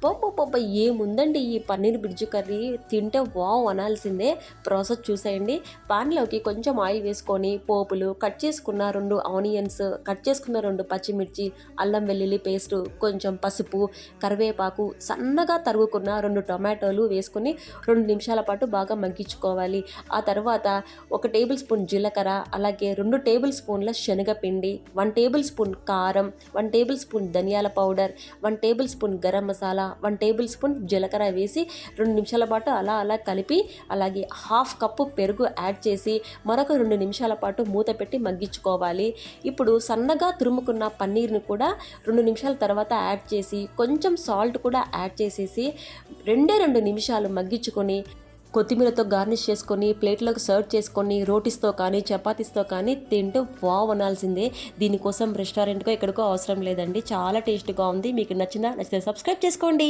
అబ్బబ్బబ్బబ్బ! ఏముందండి ఈ paneer bridge curry, తింటే వావ్ అనాల్సిందే. ప్రాసెస్ చూసేయండి. పాన్‌లోకి కొంచెం ఆయిల్ వేసుకొని పోపులు, కట్ చేసుకున్న 2 ఆనియన్స్, కట్ చేసుకున్న 2 పచ్చిమిర్చి, అల్లం వెల్లుల్లి పేస్టు, కొంచెం పసుపు, కరివేపాకు, సన్నగా తరుగుకున్న 2 టొమాటోలు వేసుకొని 2 నిమిషాల పాటు బాగా మగ్గించుకోవాలి. ఆ తర్వాత 1 టేబుల్ స్పూన్ జీలకర్ర, అలాగే 2 టేబుల్ స్పూన్ల శనగపిండి, 1 టేబుల్ స్పూన్ కారం, 1 టేబుల్ స్పూన్ ధనియాల powder, 1 table spoon garam masala, 1 table spoon జీలకర్ర వేసి 2 నిమిషాల పాటు అలా కలిపి, అలాగే హాఫ్ కప్పు పెరుగు యాడ్ చేసి మరొక 2 నిమిషాల పాటు మూత పెట్టి మగ్గించుకోవాలి. ఇప్పుడు సన్నగా తురుముకున్న పన్నీర్ని కూడా 2 నిమిషాల తర్వాత యాడ్ చేసి కొంచెం సాల్ట్ కూడా యాడ్ చేసేసి 2 నిమిషాలు మగ్గించుకొని కొత్తిమీరతో గార్నిష్ చేసుకొని ప్లేట్లోకి సర్వ్ చేసుకొని రోటీస్తో కానీ చపాతీస్తో కానీ తింటే వావ్ అనాల్సిందే. దీనికోసం రెస్టారెంట్కో ఎక్కడికో అవసరం లేదండి. చాలా టేస్ట్గా ఉంది. మీకు నచ్చితే సబ్స్క్రైబ్ చేసుకోండి.